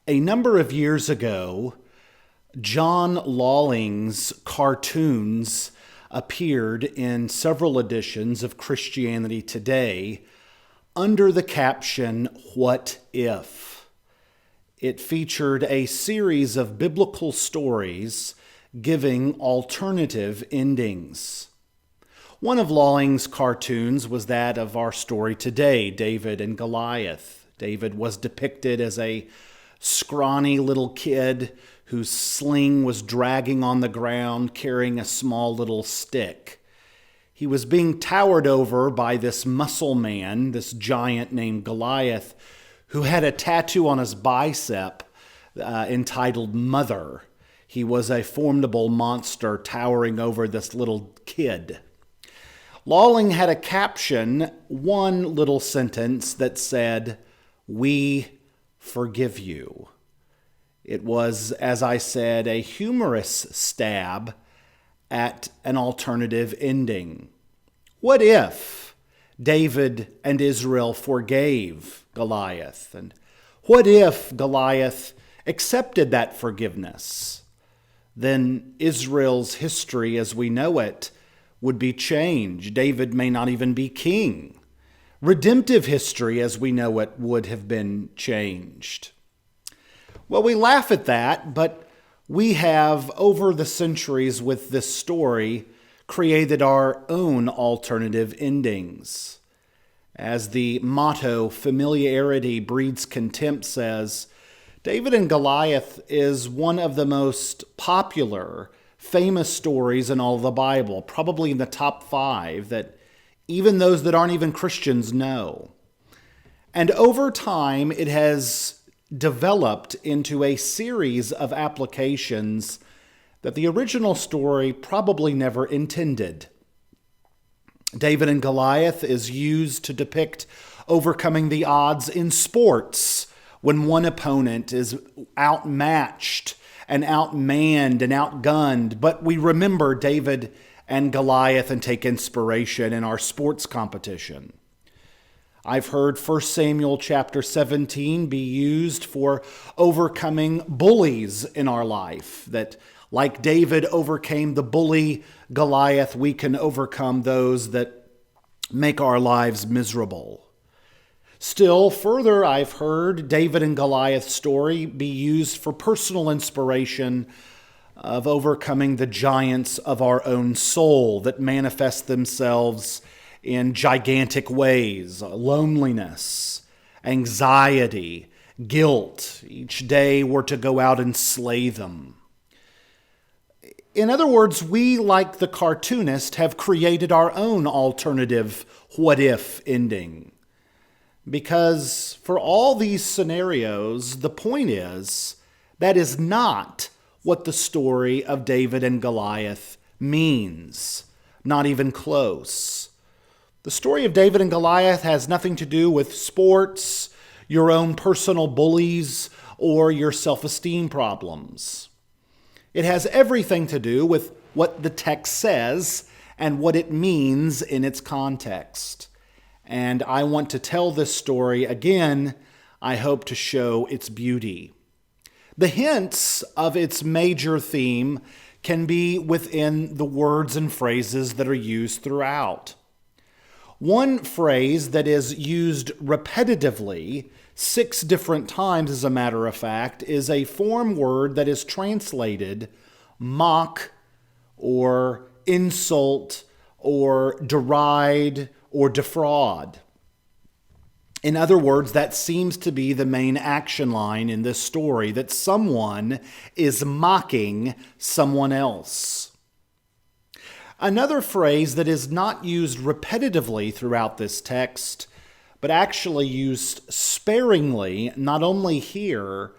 A number of years ago, John Lawling's cartoons appeared in several editions of Christianity Today under the caption, "What If?" It featured a series of biblical stories giving alternative endings. One of Lawling's cartoons was that of our story today, David and Goliath. David was depicted as a scrawny little kid whose sling was dragging on the ground, carrying a small little stick. He was being towered over by this muscle man, this giant named Goliath, who had a tattoo on his bicep entitled Mother. He was a formidable monster towering over this little kid. Lawling had a caption, one little sentence that said, "We forgive you." It was, as I said, a humorous stab at an alternative ending. What if David and Israel forgave Goliath? And what if Goliath accepted that forgiveness? Then Israel's history as we know it would be changed. David may not even be king. Redemptive history as we know it would have been changed. Well, we laugh at that, but we have, over the centuries with this story, created our own alternative endings. As the motto, "Familiarity breeds contempt," says, David and Goliath is one of the most popular, famous stories in all of the Bible, probably in the top 5 that even those that aren't even Christians know. And over time, it has developed into a series of applications that the original story probably never intended. David and Goliath is used to depict overcoming the odds in sports when one opponent is outmatched and outmanned and outgunned. But we remember David and Goliath and take inspiration in our sports competition. I've heard 1 Samuel chapter 17 be used for overcoming bullies in our life. That like David overcame the bully Goliath, we can overcome those that make our lives miserable. Still further, I've heard David and Goliath's story be used for personal inspiration of overcoming the giants of our own soul that manifest themselves in gigantic ways: loneliness, anxiety, guilt. Each day we're to go out and slay them. In other words, we, like the cartoonist, have created our own alternative what-if ending. Because for all these scenarios, the point is, that is not what the story of David and Goliath means. Not even close. The story of David and Goliath has nothing to do with sports, your own personal bullies, or your self-esteem problems. It has everything to do with what the text says and what it means in its context. And I want to tell this story again. I hope to show its beauty. The hints of its major theme can be within the words and phrases that are used throughout. One phrase that is used repetitively 6 different times, as a matter of fact, is a form word that is translated mock or insult or deride or defraud. In other words, that seems to be the main action line in this story, that someone is mocking someone else. Another phrase that is not used repetitively throughout this text, but actually used sparingly, not only here,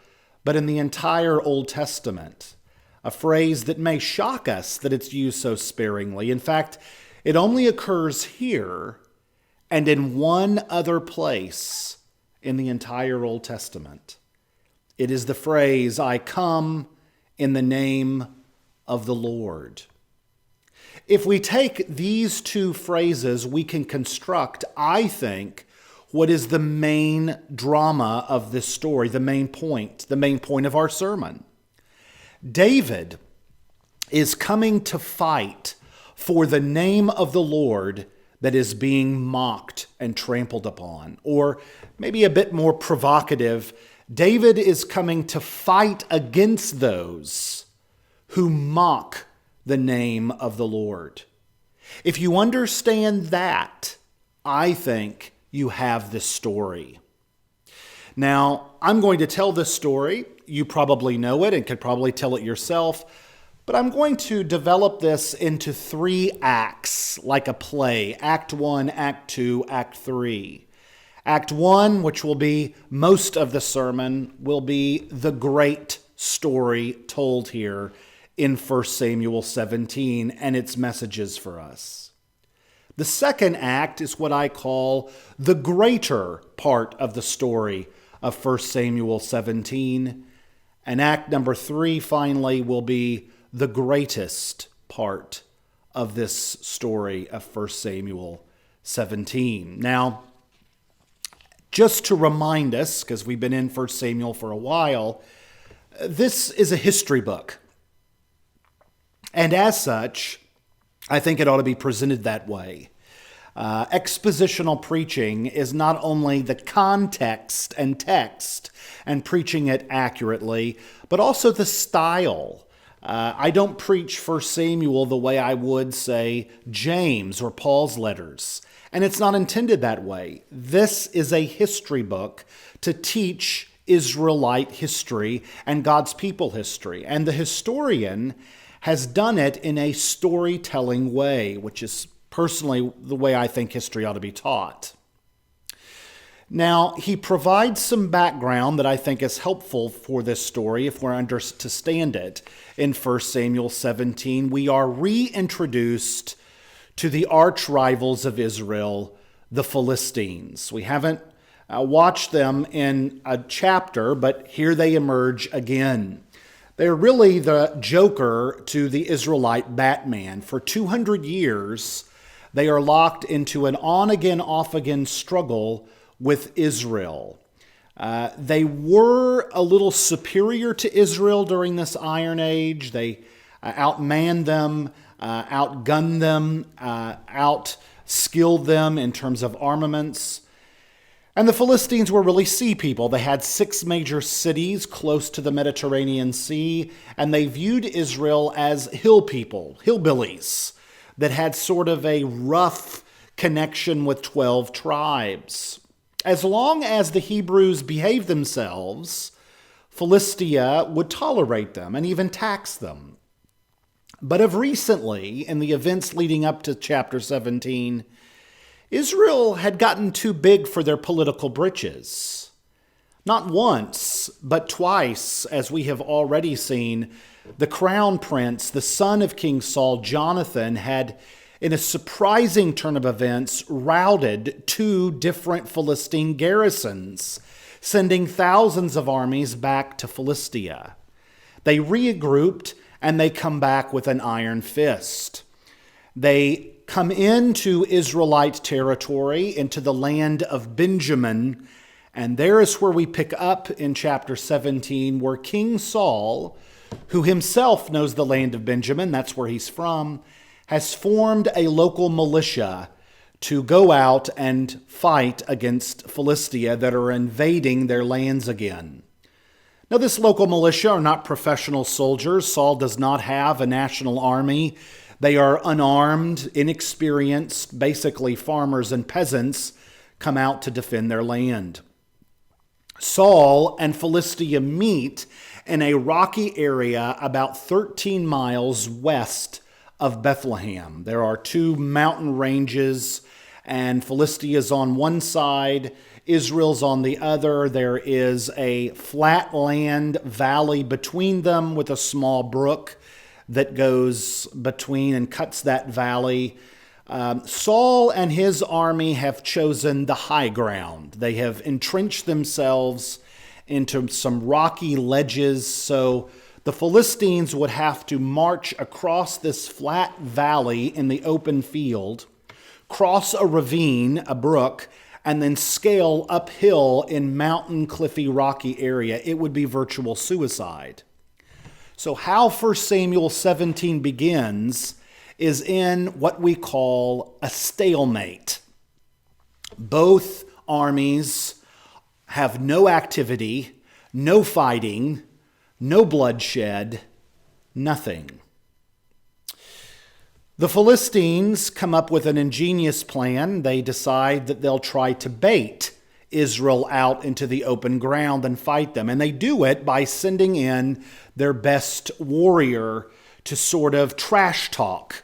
but in the entire Old Testament. A phrase that may shock us that it's used so sparingly. In fact, it only occurs here and in one other place in the entire Old Testament. It is the phrase, "I come in the name of the Lord." If we take these 2 phrases, we can construct, I think, What is the main drama of this story, the main point of our sermon? David is coming to fight for the name of the Lord that is being mocked and trampled upon. Or maybe a bit more provocative, David is coming to fight against those who mock the name of the Lord. If you understand that, I think you have this story. Now, I'm going to tell this story. You probably know it and could probably tell it yourself, but I'm going to develop this into 3 acts, like a play. Act 1, Act 2, Act 3. Act 1, which will be most of the sermon, will be the great story told here in 1 Samuel 17 and its messages for us. The second act is what I call the greater part of the story of 1 Samuel 17. And act number 3, finally, will be the greatest part of this story of 1 Samuel 17. Now, just to remind us, because we've been in 1 Samuel for a while, this is a history book. And as such, I think it ought to be presented that way. Expositional preaching is not only the context and text and preaching it accurately, but also the style. I don't preach 1 Samuel the way I would, say, James or Paul's letters. And it's not intended that way. This is a history book to teach Israelite history and God's people history. And the historian has done it in a storytelling way, which is personally the way I think history ought to be taught. Now, he provides some background that I think is helpful for this story if we're to understand it. In 1 Samuel 17, we are reintroduced to the arch rivals of Israel, the Philistines. We haven't watched them in a chapter, but here they emerge again. They're really the Joker to the Israelite Batman. For 200 years, they are locked into an on-again, off-again struggle with Israel. They were a little superior to Israel during this Iron Age. They outmanned them, outgunned them, outskilled them in terms of armaments. And the Philistines were really sea people. They had 6 major cities close to the Mediterranean Sea, and they viewed Israel as hill people, hillbillies, that had sort of a rough connection with 12 tribes. As long as the Hebrews behaved themselves, Philistia would tolerate them and even tax them. But of recently, in the events leading up to chapter 17, Israel had gotten too big for their political britches. Not once, but twice, as we have already seen, the crown prince, the son of King Saul, Jonathan, had, in a surprising turn of events, routed 2 different Philistine garrisons, sending thousands of armies back to Philistia. They regrouped, and they come back with an iron fist. They come into Israelite territory, into the land of Benjamin, and there is where we pick up in chapter 17, where King Saul, who himself knows the land of Benjamin, that's where he's from, has formed a local militia to go out and fight against Philistia that are invading their lands again. Now, this local militia are not professional soldiers. Saul does not have a national army. They are unarmed, inexperienced, basically farmers and peasants come out to defend their land. Saul and Philistia meet in a rocky area about 13 miles west of Bethlehem. There are 2 mountain ranges, and Philistia is on one side, Israel's on the other. There is a flat land valley between them with a small brook that goes between and cuts that valley. Saul and his army have chosen the high ground. They have entrenched themselves into some rocky ledges, so the Philistines would have to march across this flat valley in the open field, cross a ravine, a brook, and then scale uphill in mountain, cliffy, rocky area. It would be virtual suicide. So how 1 Samuel 17 begins is in what we call a stalemate. Both armies have no activity, no fighting, no bloodshed, nothing. The Philistines come up with an ingenious plan. They decide that they'll try to bait Israel out into the open ground and fight them. And they do it by sending in their best warrior to sort of trash talk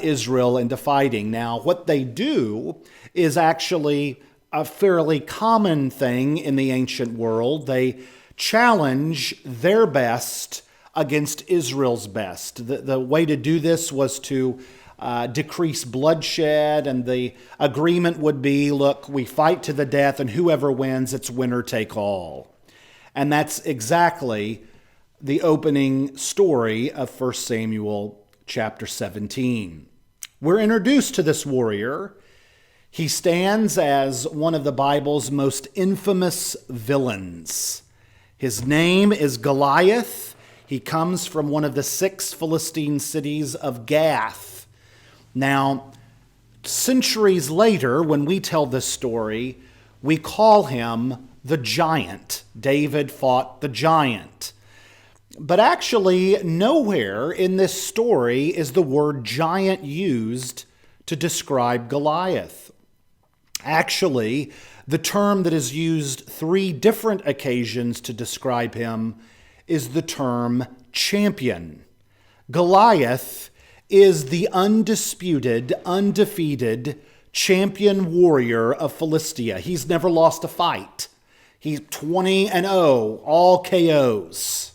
Israel into fighting. Now, what they do is actually a fairly common thing in the ancient world. They challenge their best against Israel's best. The way to do this was to decrease bloodshed, and the agreement would be, look, we fight to the death, and whoever wins, it's winner take all. And that's exactly the opening story of 1 Samuel chapter 17. We're introduced to this warrior. He stands as one of the Bible's most infamous villains. His name is Goliath. He comes from one of the 6 Philistine cities of Gath. Now, centuries later, when we tell this story, we call him the giant. David fought the giant. But actually, nowhere in this story is the word giant used to describe Goliath. Actually, the term that is used 3 different occasions to describe him is the term champion. Goliath is the undisputed, undefeated champion warrior of Philistia. He's never lost a fight. He's 20-0, all KOs.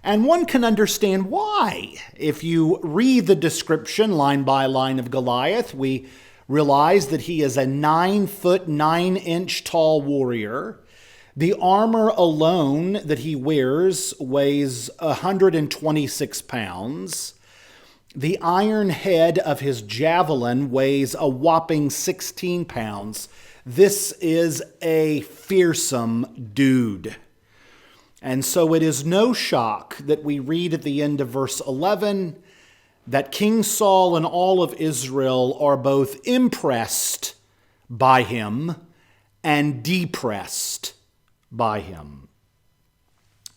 And one can understand why. If you read the description line by line of Goliath, we realize that he is a 9-foot, 9-inch tall warrior. The armor alone that he wears weighs 126 pounds. The iron head of his javelin weighs a whopping 16 pounds. This is a fearsome dude. And so it is no shock that we read at the end of verse 11 that King Saul and all of Israel are both impressed by him and depressed by him.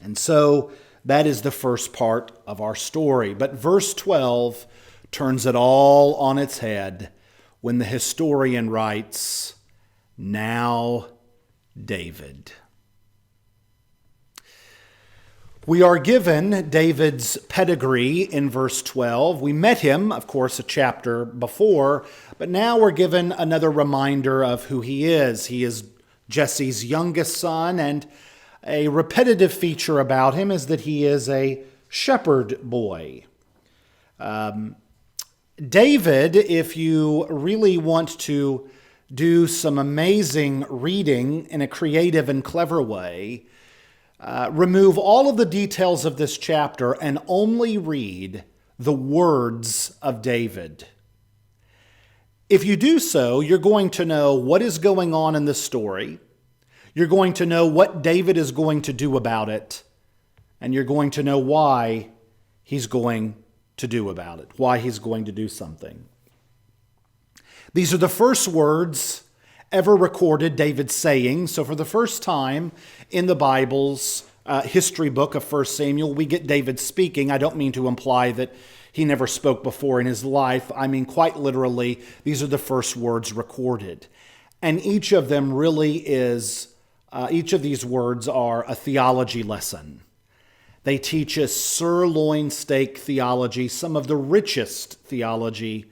And so that is the first part of our story. But verse 12 turns it all on its head when the historian writes, "Now David." We are given David's pedigree in verse 12. We met him, of course, a chapter before, but now we're given another reminder of who he is. He is Jesse's youngest son, and a repetitive feature about him is that he is a shepherd boy. David, if you really want to do some amazing reading in a creative and clever way, remove all of the details of this chapter and only read the words of David. If you do so, you're going to know what is going on in this story. You're going to know what David is going to do about it. And you're going to know why he's going to do about it, why he's going to do something. These are the first words ever recorded David saying. So for the first time in the Bible's history book of 1 Samuel, we get David speaking. I don't mean to imply that he never spoke before in his life. I mean, quite literally, these are the first words recorded. And each of them really is, each of these words are a theology lesson. They teach us sirloin steak theology, some of the richest theology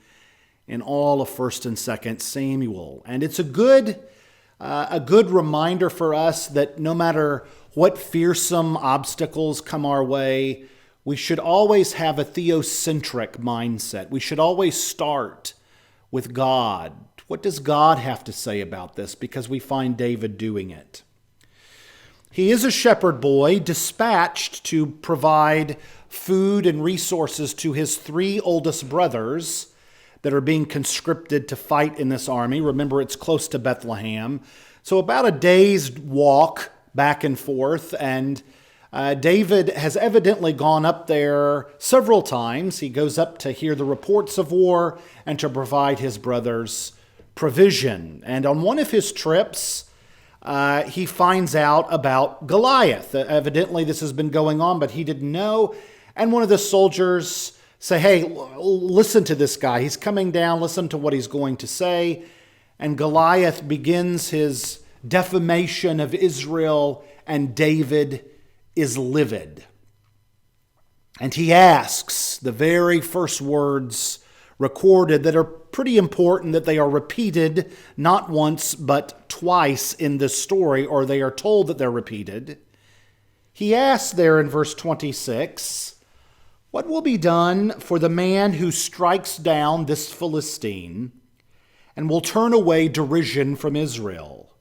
in all of 1 and 2 Samuel. And it's a good reminder for us that no matter what fearsome obstacles come our way, we should always have a theocentric mindset. We should always start with God. What does God have to say about this? Because we find David doing it. He is a shepherd boy dispatched to provide food and resources to his 3 oldest brothers that are being conscripted to fight in this army. Remember, it's close to Bethlehem. So about a day's walk back and forth, and David has evidently gone up there several times. He goes up to hear the reports of war and to provide his brothers provision. And on one of his trips, he finds out about Goliath. Evidently, this has been going on, but he didn't know. And one of the soldiers say, hey, listen to this guy. He's coming down. Listen to what he's going to say. And Goliath begins his defamation of Israel, and David is livid. And he asks the very first words recorded that are pretty important, that they are repeated not once but twice in this story, or they are told that they're repeated. He asks there in verse 26, what will be done for the man who strikes down this Philistine and will turn away derision from Israel?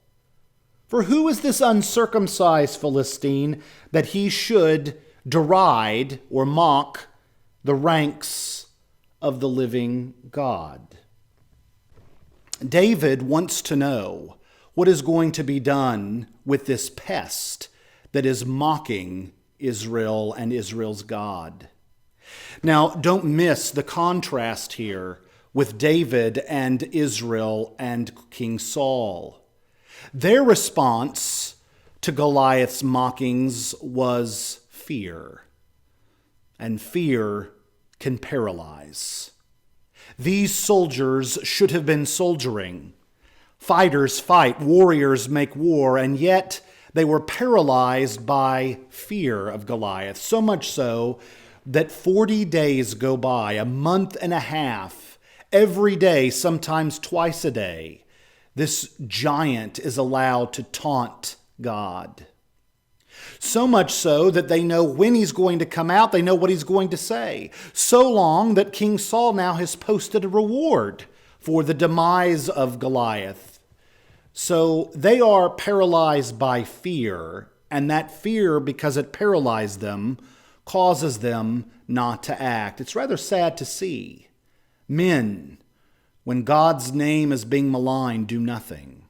For who is this uncircumcised Philistine that he should deride or mock the ranks of the living God? David wants to know what is going to be done with this pest that is mocking Israel and Israel's God. Now, don't miss the contrast here with David and Israel and King Saul. Their response to Goliath's mockings was fear, and fear can paralyze. These soldiers should have been soldiering. Fighters fight, warriors make war, and yet they were paralyzed by fear of Goliath, so much so that 40 days go by, a month and a half, every day, sometimes twice a day, this giant is allowed to taunt God. So much so that they know when he's going to come out, they know what he's going to say. So long that King Saul now has posted a reward for the demise of Goliath. So they are paralyzed by fear, and that fear, because it paralyzed them, causes them not to act. It's rather sad to see. Men, when God's name is being maligned, do nothing.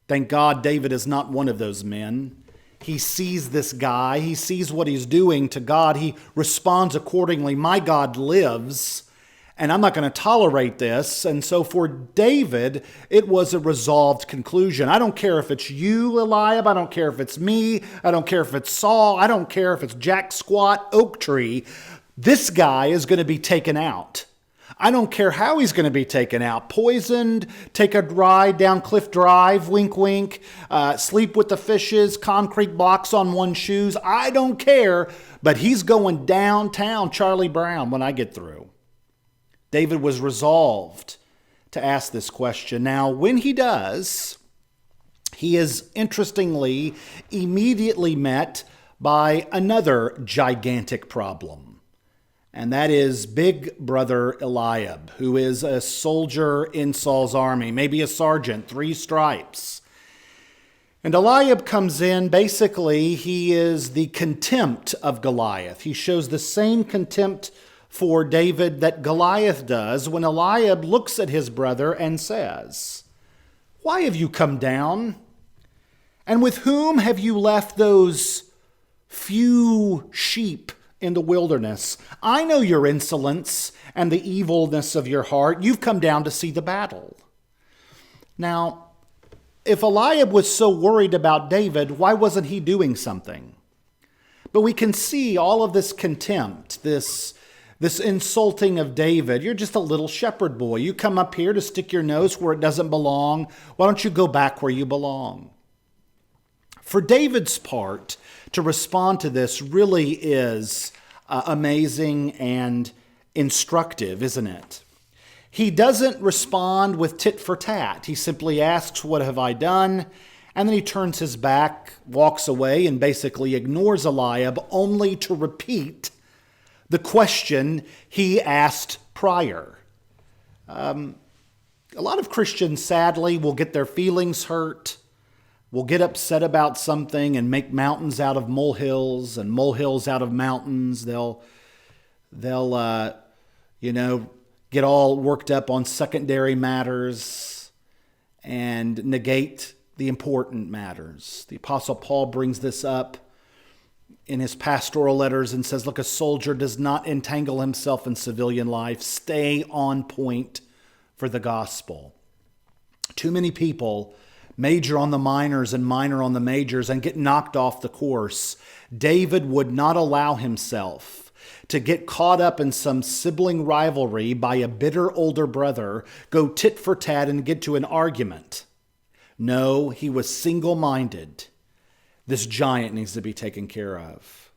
Thank God David is not one of those men. He sees this guy. He sees what he's doing to God. He responds accordingly. My God lives, and I'm not going to tolerate this. And so for David, it was a resolved conclusion. I don't care if it's you, Eliab. I don't care if it's me. I don't care if it's Saul. I don't care if it's Jack Squat Oak Tree. This guy is going to be taken out. I don't care how he's going to be taken out. Poisoned, take a ride down Cliff Drive, wink, wink, sleep with the fishes, concrete blocks on one's shoes. I don't care, but he's going downtown Charlie Brown when I get through. David was resolved to ask this question. Now, when he does, he is interestingly immediately met by another gigantic problem. And that is big brother Eliab, who is a soldier in Saul's army, maybe a sergeant, 3 stripes. And Eliab comes in, basically, he is the contempt of Goliath. He shows the same contempt for David that Goliath does when Eliab looks at his brother and says, why have you come down? And with whom have you left those few sheep in the wilderness? I know your insolence and the evilness of your heart. You've come down to see the battle. Now, if Eliab was so worried about David, why wasn't he doing something? But we can see all of this contempt, this insulting of David. You're just a little shepherd boy. You come up here to stick your nose where it doesn't belong. Why don't you go back where you belong? For David's part, to respond to this really is amazing and instructive, isn't it? He doesn't respond with tit for tat. He simply asks, what have I done? And then he turns his back, walks away, and basically ignores Eliab, only to repeat the question he asked prior. A lot of Christians, sadly, will get their feelings hurt, will get upset about something and make mountains out of molehills and molehills out of mountains. They'll get get all worked up on secondary matters and negate the important matters. The Apostle Paul brings this up in his pastoral letters and says, look, a soldier does not entangle himself in civilian life. Stay on point for the gospel. Too many people major on the minors and minor on the majors and get knocked off the course. David would not allow himself to get caught up in some sibling rivalry by a bitter older brother, go tit for tat and get to an argument. No, he was single-minded. This giant needs to be taken care of.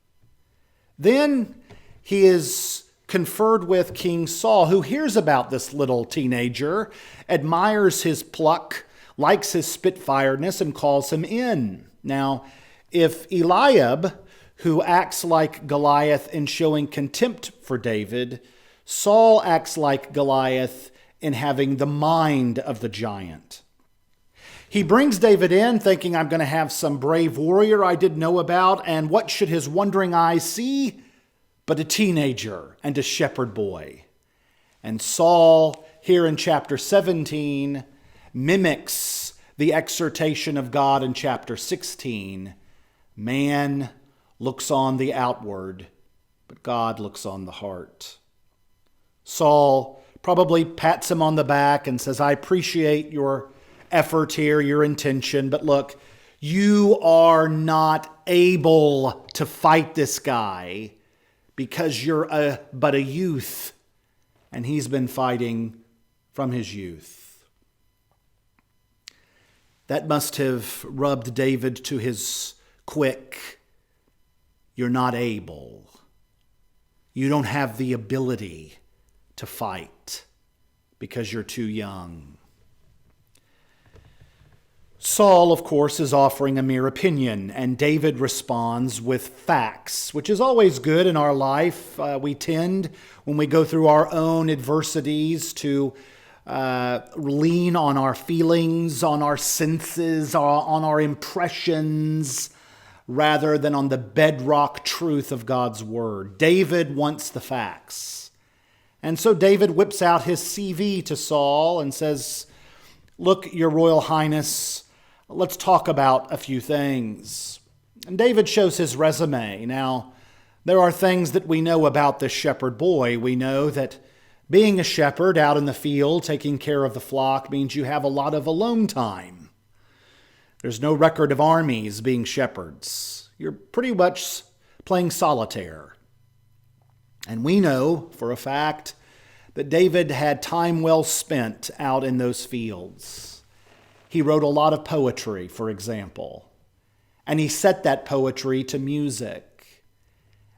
Then he is conferred with King Saul, who hears about this little teenager, admires his pluck, likes his spitfireness, and calls him in. Now, if Eliab, who acts like Goliath in showing contempt for David, Saul acts like Goliath in having the mind of the giant. He brings David in thinking, I'm going to have some brave warrior I didn't know about, and what should his wondering eyes see but a teenager and a shepherd boy? And Saul, here in chapter 17, mimics the exhortation of God in chapter 16. Man looks on the outward, but God looks on the heart. Saul probably pats him on the back and says, I appreciate your effort here, your intention, but look, you are not able to fight this guy because you're but a youth, and he's been fighting from his youth. That must have rubbed David to his quick. You're not able. You don't have the ability to fight because you're too young. Saul, of course, is offering a mere opinion, and David responds with facts, which is always good in our life. We tend, when we go through our own adversities, to lean on our feelings, on our senses, on our impressions, rather than on the bedrock truth of God's word. David wants the facts. And so David whips out his CV to Saul and says, look, Your Royal Highness, let's talk about a few things. And David shows his resume. Now, there are things that we know about this shepherd boy. We know that being a shepherd out in the field, taking care of the flock, means you have a lot of alone time. There's no record of armies being shepherds. You're pretty much playing solitaire. And we know for a fact that David had time well spent out in those fields. He wrote a lot of poetry, for example, and he set that poetry to music.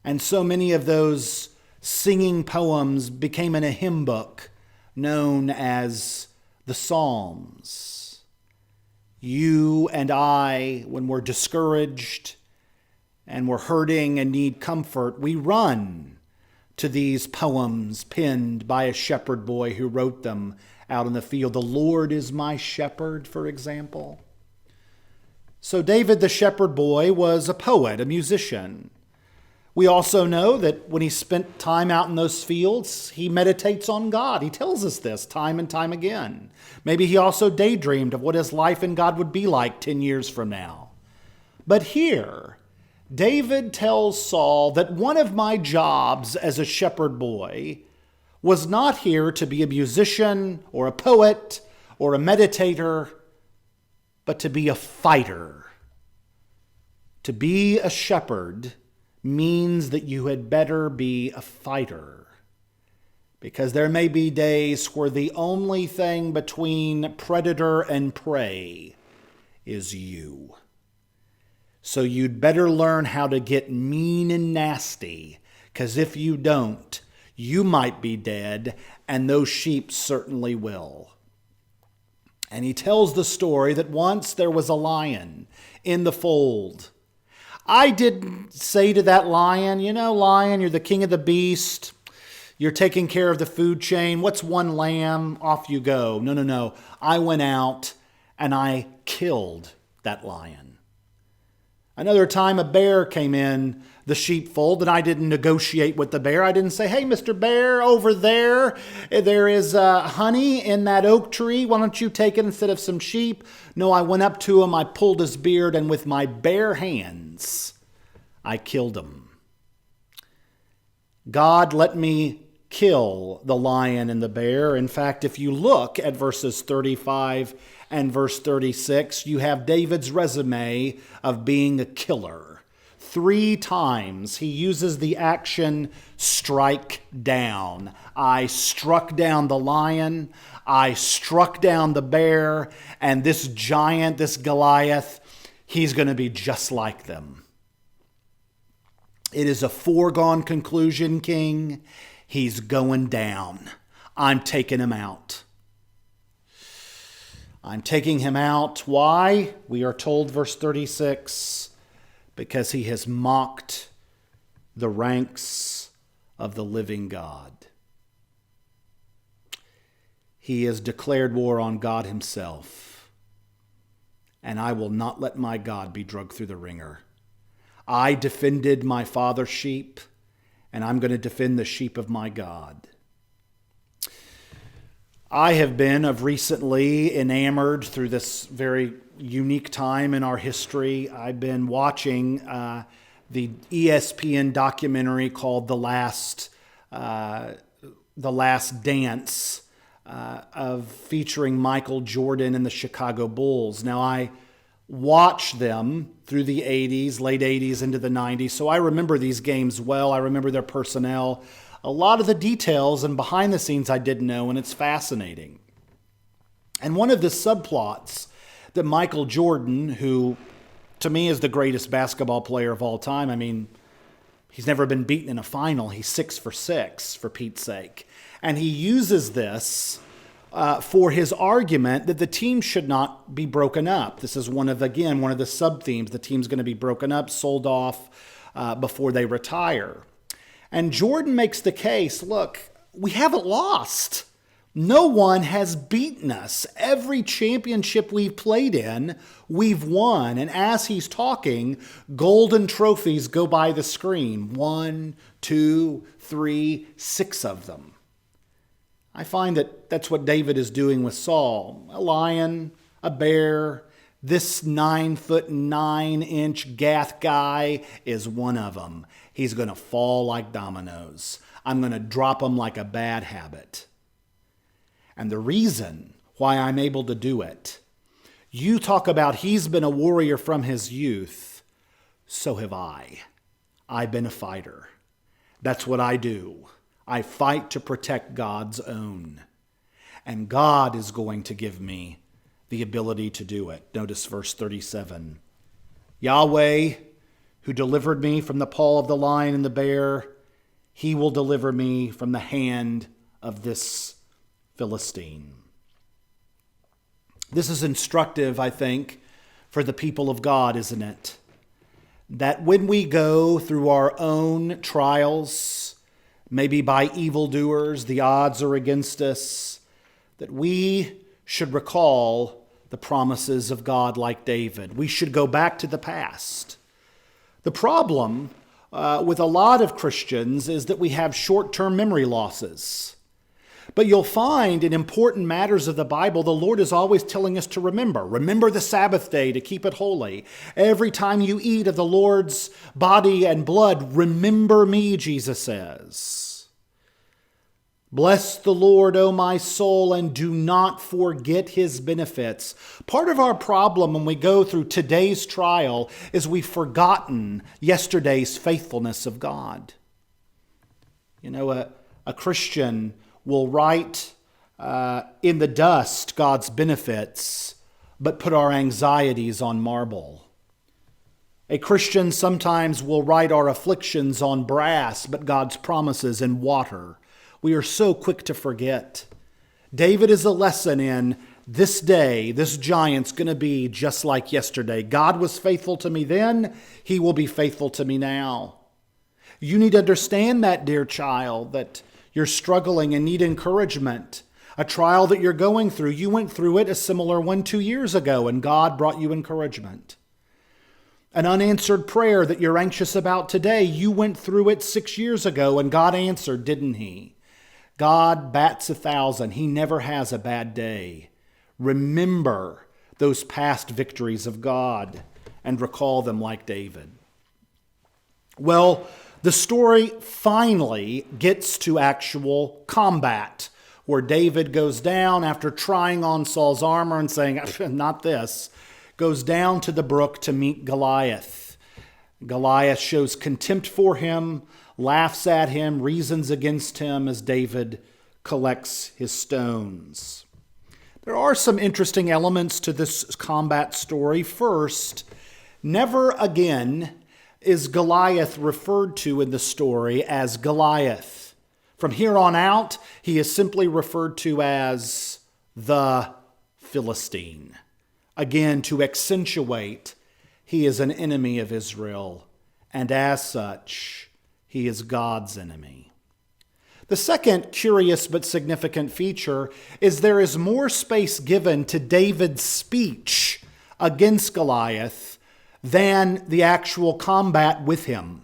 And so many of those singing poems became in a hymn book known as the Psalms. You and I, when we're discouraged and we're hurting and need comfort, we run to these poems penned by a shepherd boy who wrote them out in the field. The Lord is my shepherd, for example. So David, the shepherd boy, was a poet, a musician. We also know that when he spent time out in those fields, he meditates on God. He tells us this time and time again. Maybe he also daydreamed of what his life in God would be like 10 years from now. But here, David tells Saul that one of my jobs as a shepherd boy was not here to be a musician or a poet or a meditator, but to be a fighter. To be a shepherd means that you had better be a fighter, because there may be days where the only thing between predator and prey is you. So you'd better learn how to get mean and nasty, because if you don't, you might be dead, and those sheep certainly will. And he tells the story that once there was a lion in the fold. I didn't say to that lion, lion, you're the king of the beast. You're taking care of the food chain. What's one lamb? Off you go. No. I went out and I killed that lion. Another time a bear came in the sheepfold and I didn't negotiate with the bear. I didn't say, hey, Mr. Bear, over there is honey in that oak tree. Why don't you take it instead of some sheep? No, I went up to him, I pulled his beard, and with my bare hands, I killed him. God let me kill the lion and the bear. In fact, if you look at verses 35 and verse 36, you have David's resume of being a killer. 3 times he uses the action strike down. I struck down the lion, I struck down the bear, and this giant, this Goliath, he's going to be just like them. It is a foregone conclusion, King. He's going down. I'm taking him out. I'm taking him out. Why? We are told, verse 36, because he has mocked the ranks of the living God. He has declared war on God himself. And I will not let my God be dragged through the ringer. I defended my father's sheep, and I'm going to defend the sheep of my God. I have been of recently enamored through this very unique time in our history. I've been watching the ESPN documentary called The Last Dance, of featuring Michael Jordan and the Chicago Bulls. Now, I watched them through the 80s, late 80s into the 90s, so I remember these games well. I remember their personnel. A lot of the details and behind the scenes I didn't know, and it's fascinating. And one of the subplots that Michael Jordan, who to me is the greatest basketball player of all time, I mean, he's never been beaten in a final. He's 6 for 6, for Pete's sake. And he uses this for his argument that the team should not be broken up. This is one of the sub-themes. The team's going to be broken up, sold off before they retire. And Jordan makes the case, look, we haven't lost. No one has beaten us. Every championship we've played in, we've won. And as he's talking, golden trophies go by the screen. 1, 2, 3, 6 of them. I find that that's what David is doing with Saul. A lion, a bear, this 9'9" Gath guy is one of them. He's going to fall like dominoes. I'm going to drop him like a bad habit. And the reason why I'm able to do it, you talk about he's been a warrior from his youth. So have I. I've been a fighter. That's what I do. I fight to protect God's own. And God is going to give me the ability to do it. Notice verse 37. Yahweh, who delivered me from the paw of the lion and the bear, he will deliver me from the hand of this Philistine. This is instructive, I think, for the people of God, isn't it? That when we go through our own trials, maybe by evildoers, the odds are against us, that we should recall the promises of God like David. We should go back to the past. The problem with a lot of Christians is that we have short-term memory losses. But you'll find in important matters of the Bible, the Lord is always telling us to remember. Remember the Sabbath day to keep it holy. Every time you eat of the Lord's body and blood, remember me, Jesus says. Bless the Lord, O my soul, and do not forget his benefits. Part of our problem when we go through today's trial is we've forgotten yesterday's faithfulness of God. You know, a Christian will write in the dust God's benefits, but put our anxieties on marble. A Christian sometimes will write our afflictions on brass, but God's promises in water. We are so quick to forget. David is a lesson in this day, this giant's going to be just like yesterday. God was faithful to me then, he will be faithful to me now. You need to understand that, dear child, that you're struggling and need encouragement. A trial that you're going through, you went through it, a similar one 2 years ago, and God brought you encouragement. An unanswered prayer that you're anxious about today, you went through it 6 years ago and God answered, didn't he? God bats 1,000. He never has a bad day. Remember those past victories of God and recall them like David. Well, the story finally gets to actual combat, where David goes down after trying on Saul's armor and saying, not this, goes down to the brook to meet Goliath. Goliath shows contempt for him, laughs at him, reasons against him as David collects his stones. There are some interesting elements to this combat story. First, never again is Goliath referred to in the story as Goliath. From here on out, he is simply referred to as the Philistine. Again, to accentuate, he is an enemy of Israel, and as such, he is God's enemy. The second curious but significant feature is there is more space given to David's speech against Goliath than the actual combat with him.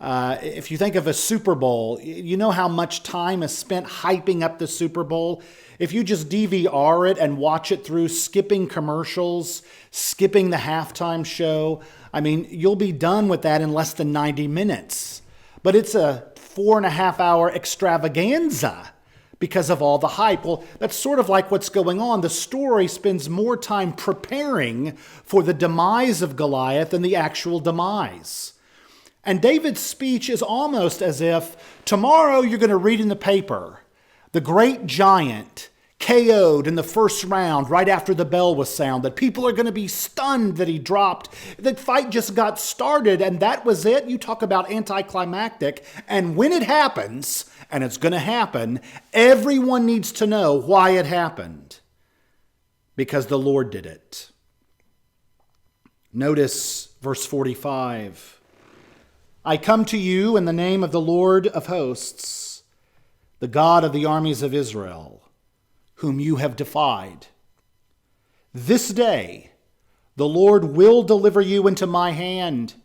If you think of a Super Bowl, you know how much time is spent hyping up the Super Bowl? If you just DVR it and watch it through, skipping commercials, skipping the halftime show, you'll be done with that in less than 90 minutes. But it's a 4.5-hour extravaganza because of all the hype. Well, that's sort of like what's going on. The story spends more time preparing for the demise of Goliath than the actual demise. And David's speech is almost as if tomorrow you're going to read in the paper, the great giant KO'd in the first round right after the bell was sounded. People are going to be stunned that he dropped. The fight just got started and that was it. You talk about anticlimactic. And when it happens, and it's going to happen, everyone needs to know why it happened. Because the Lord did it. Notice verse 45. I come to you in the name of the Lord of hosts, the God of the armies of Israel, whom you have defied. This day the Lord will deliver you into my hand.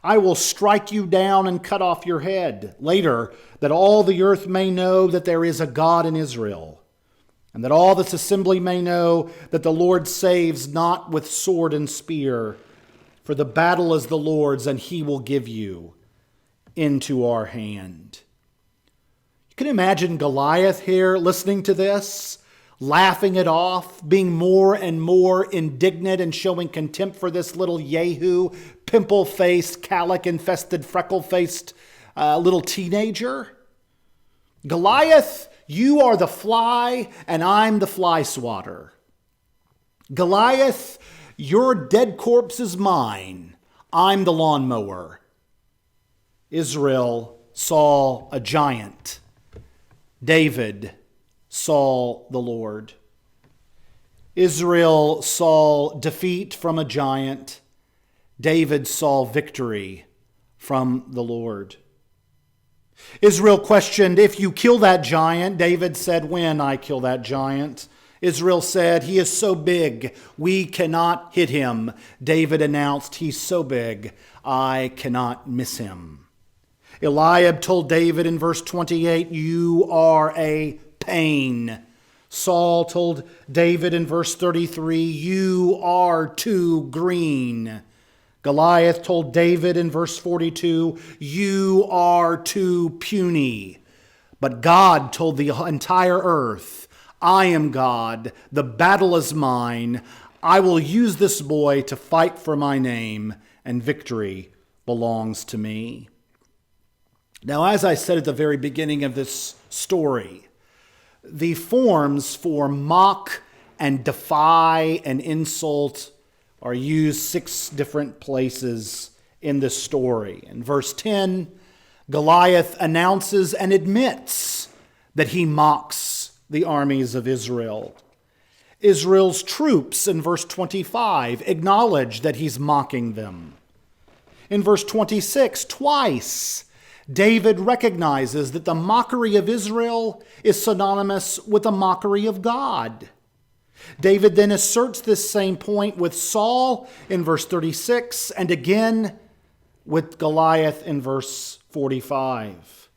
I will strike you down and cut off your head. Later, that all the earth may know that there is a God in Israel, and that all this assembly may know that the Lord saves not with sword and spear, for the battle is the Lord's, and he will give you into our hand. You can imagine Goliath here listening to this, laughing it off, being more and more indignant and showing contempt for this little yahoo, pimple-faced, calic-infested, freckle-faced little teenager. Goliath, you are the fly and I'm the fly swatter. Goliath, your dead corpse is mine. I'm the lawnmower. Israel saw a giant. David saw the Lord. Israel saw defeat from a giant. David saw victory from the Lord. Israel questioned, if you kill that giant. David said, when I kill that giant. Israel said, he is so big, we cannot hit him. David announced, he's so big, I cannot miss him. Eliab told David in verse 28, you are a pain. Saul told David in verse 33, you are too green. Goliath told David in verse 42, you are too puny. But God told the entire earth, I am God, the battle is mine. I will use this boy to fight for my name, and victory belongs to me. Now, as I said at the very beginning of this story, the forms for mock and defy and insult are used 6 different places in this story. In verse 10, Goliath announces and admits that he mocks the armies of Israel. Israel's troops in verse 25 acknowledge that he's mocking them. In verse 26, twice, David recognizes that the mockery of Israel is synonymous with the mockery of God. David then asserts this same point with Saul in verse 36 and again with Goliath in verse 45.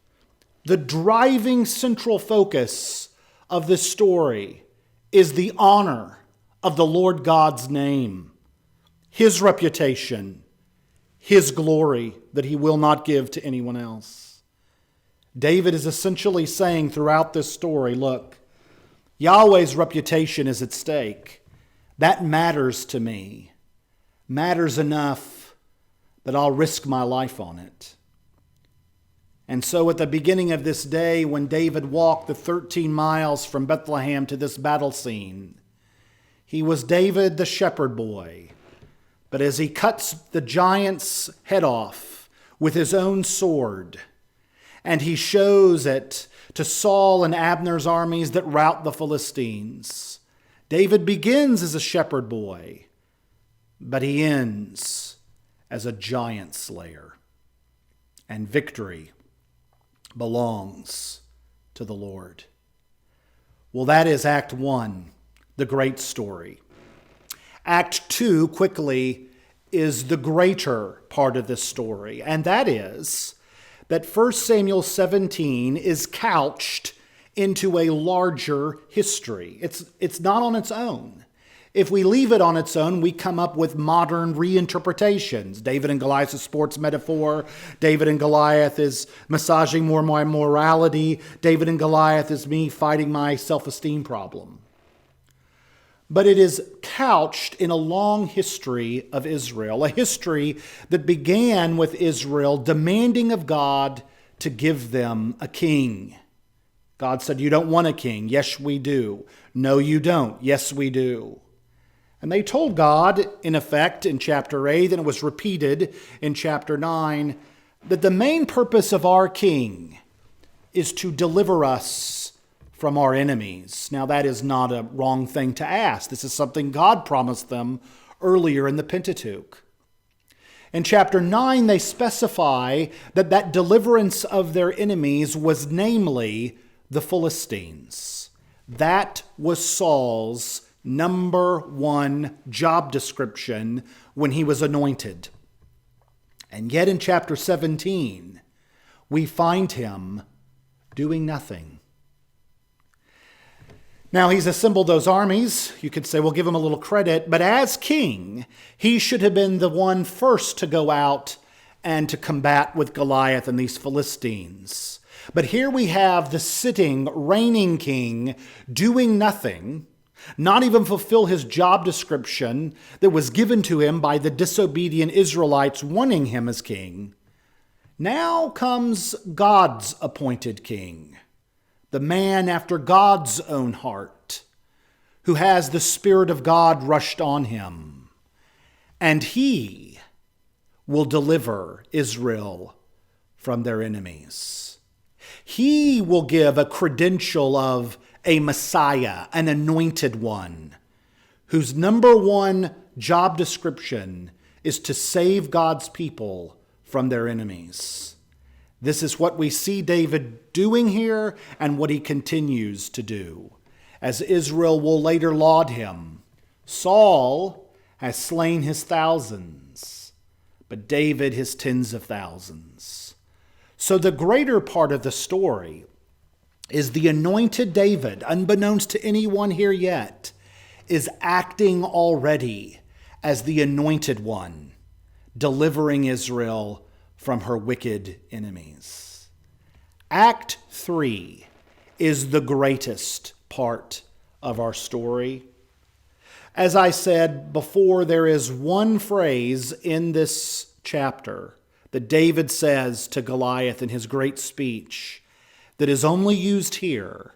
The driving central focus of this story is the honor of the Lord God's name, his reputation, his glory that he will not give to anyone else. David is essentially saying throughout this story, look, Yahweh's reputation is at stake. That matters to me. Matters enough that I'll risk my life on it. And so at the beginning of this day, when David walked the 13 miles from Bethlehem to this battle scene, he was David the shepherd boy. But as he cuts the giant's head off with his own sword, and he shows it to Saul and Abner's armies that rout the Philistines, David begins as a shepherd boy, but he ends as a giant slayer. And victory belongs to the Lord. Well, that is Act 1, the great story. Act 2, quickly, is the greater part of this story, and that is that 1 Samuel 17 is couched into a larger history. It's not on its own. If we leave it on its own, we come up with modern reinterpretations. David and Goliath is a sports metaphor. David and Goliath is massaging more my morality. David and Goliath is me fighting my self-esteem problem. But it is couched in a long history of Israel, a history that began with Israel demanding of God to give them a king. God said, "You don't want a king." "Yes, we do." "No, you don't." "Yes, we do." And they told God, in effect, in chapter 8, and it was repeated in chapter 9, that the main purpose of our king is to deliver us from our enemies. Now, that is not a wrong thing to ask. This is something God promised them earlier in the Pentateuch. In chapter 9, they specify that that deliverance of their enemies was namely the Philistines. That was Saul's number one job description when he was anointed. And yet in chapter 17, we find him doing nothing. Now, he's assembled those armies. You could say, we'll give him a little credit. But as king, he should have been the one first to go out and to combat with Goliath and these Philistines. But here we have the sitting, reigning king doing nothing, not even fulfill his job description that was given to him by the disobedient Israelites wanting him as king. Now comes God's appointed king, the man after God's own heart, who has the Spirit of God rushed on him. And he will deliver Israel from their enemies. He will give a credential of a Messiah, an anointed one, whose number one job description is to save God's people from their enemies. This is what we see David doing here and what he continues to do, as Israel will later laud him. Saul has slain his thousands, but David his tens of thousands. So the greater part of the story is the anointed David, unbeknownst to anyone here yet, is acting already as the anointed one, delivering Israel from her wicked enemies. Act 3 is the greatest part of our story. As I said before, there is one phrase in this chapter that David says to Goliath in his great speech that is only used here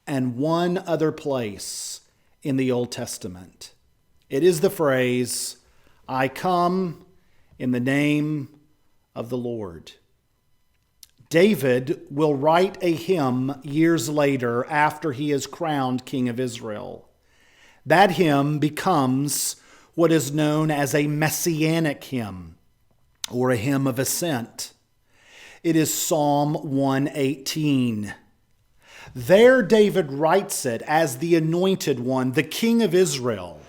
and one other place in the Old Testament. It is the phrase, "I come in the name of the Lord." David will write a hymn years later after he is crowned king of Israel. That hymn becomes what is known as a messianic hymn or a hymn of ascent. It is Psalm 118. There David writes it as the anointed one, the king of Israel.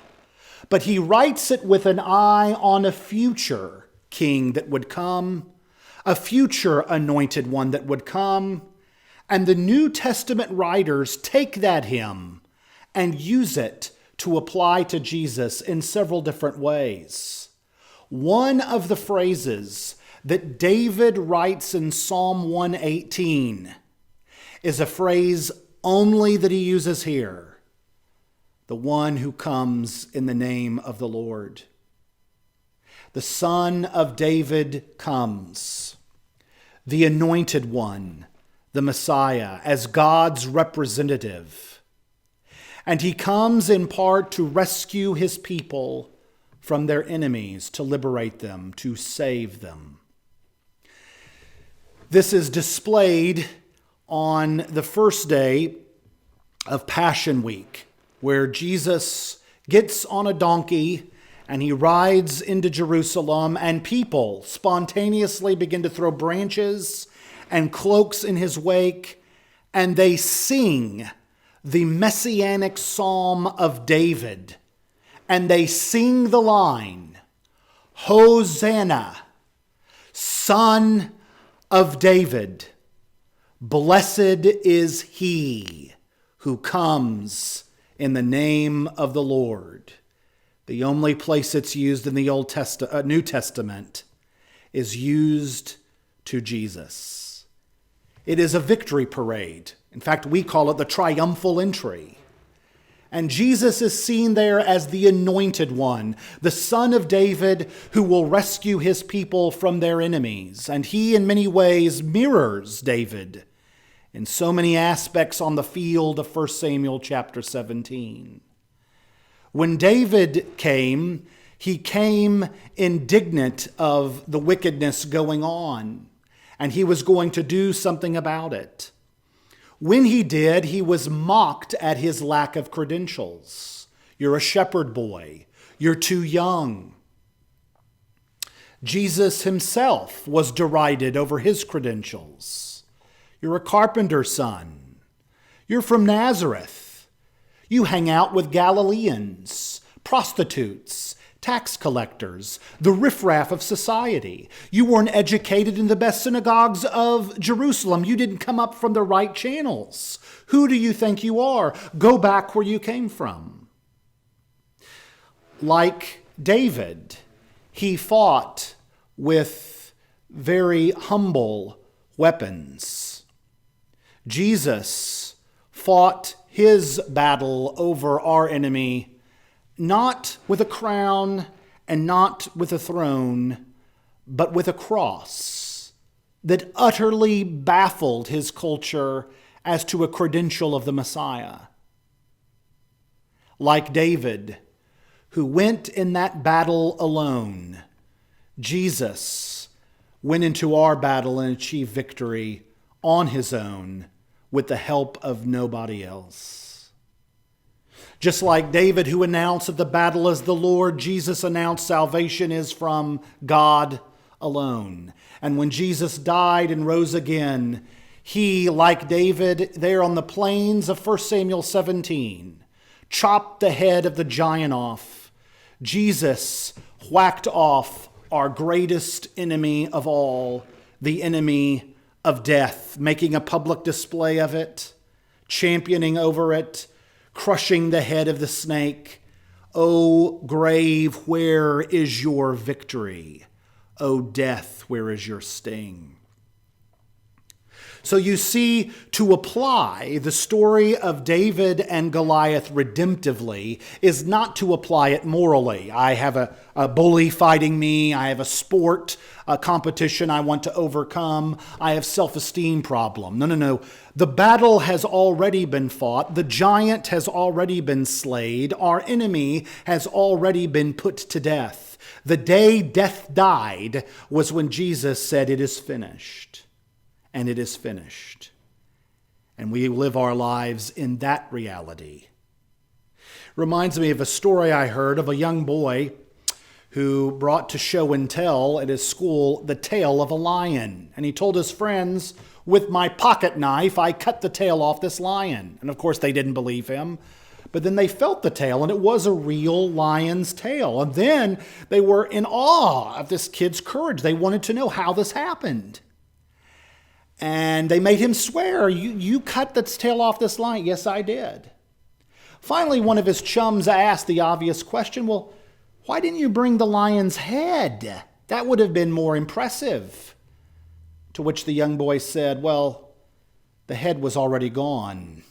But he writes it with an eye on a future king that would come, a future anointed one that would come. And the New Testament writers take that hymn and use it to apply to Jesus in several different ways. One of the phrases that David writes in Psalm 118 is a phrase only that he uses here: the one who comes in the name of the Lord. The Son of David comes, the anointed one, the Messiah, as God's representative. And he comes in part to rescue his people from their enemies, to liberate them, to save them. This is displayed on the first day of Passion Week, where Jesus gets on a donkey and he rides into Jerusalem, and people spontaneously begin to throw branches and cloaks in his wake, and they sing the messianic psalm of David, and they sing the line, Hosanna, Son of David, blessed is he who comes in the name of the Lord. The only place it's used in the New Testament is used to Jesus. It is a victory parade. In fact, we call it the triumphal entry. And Jesus is seen there as the anointed one, the Son of David who will rescue his people from their enemies. And he, in many ways, mirrors David in so many aspects on the field of 1 Samuel chapter 17. When David came, he came indignant of the wickedness going on, and he was going to do something about it. When he did, he was mocked at his lack of credentials. You're a shepherd boy. You're too young. Jesus himself was derided over his credentials. You're a carpenter's son. You're from Nazareth. You hang out with Galileans, prostitutes, tax collectors, the riffraff of society. You weren't educated in the best synagogues of Jerusalem. You didn't come up from the right channels. Who do you think you are? Go back where you came from. Like David, he fought with very humble weapons. Jesus fought his battle over our enemy not with a crown and not with a throne, but with a cross that utterly baffled his culture as to a credential of the Messiah. Like David, who went in that battle alone, Jesus went into our battle and achieved victory on his own with the help of nobody else. Just like David, who announced that the battle is the Lord, Jesus announced salvation is from God alone. And when Jesus died and rose again, he, like David, there on the plains of 1 Samuel 17, chopped the head of the giant off. Jesus whacked off our greatest enemy of all, the enemy of death, making a public display of it, championing over it, crushing the head of the snake. O grave, where is your victory? O death, where is your sting? So you see, to apply the story of David and Goliath redemptively is not to apply it morally. I have a bully fighting me. I have a sport, a competition I want to overcome. I have self-esteem problem. No. The battle has already been fought. The giant has already been slayed. Our enemy has already been put to death. The day death died was when Jesus said, "It is finished." And it is finished. And we live our lives in that reality. Reminds me of a story I heard of a young boy who brought to show and tell at his school the tail of a lion. And he told his friends, With my pocket knife, I cut the tail off this lion. And of course, they didn't believe him. But then they felt the tail, and it was a real lion's tail. And then they were in awe of this kid's courage. They wanted to know how this happened. And they made him swear, you cut the tail off this lion. Yes, I did. Finally, one of his chums asked the obvious question, well, why didn't you bring the lion's head? That would have been more impressive. To which the young boy said, well, the head was already gone.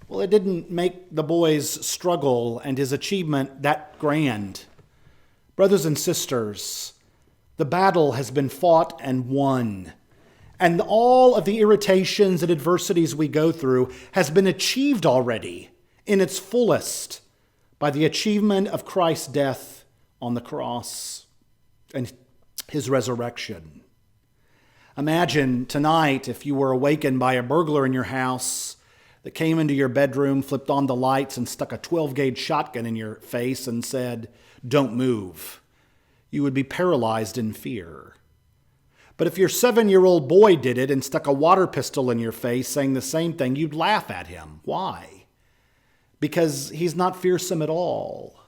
Well, it didn't make the boy's struggle and his achievement that grand. Brothers and sisters, the battle has been fought and won. And all of the irritations and adversities we go through has been achieved already in its fullest by the achievement of Christ's death on the cross and his resurrection. Imagine tonight if you were awakened by a burglar in your house that came into your bedroom, flipped on the lights, and stuck a 12-gauge shotgun in your face and said, "Don't move." You would be paralyzed in fear. But if your 7-year-old boy did it and stuck a water pistol in your face saying the same thing, you'd laugh at him. Why? Because he's not fearsome at all.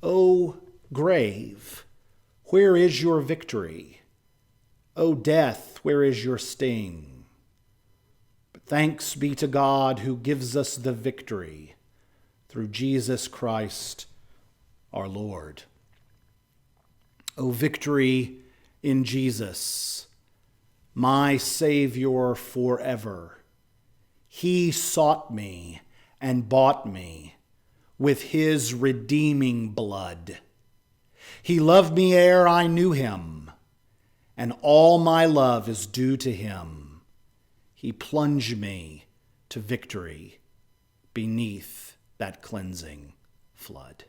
O grave, where is your victory? O death, where is your sting? But thanks be to God who gives us the victory through Jesus Christ our Lord. O victory in Jesus, my Savior forever. He sought me and bought me with his redeeming blood. He loved me ere I knew him, and all my love is due to him. He plunged me to victory beneath that cleansing flood.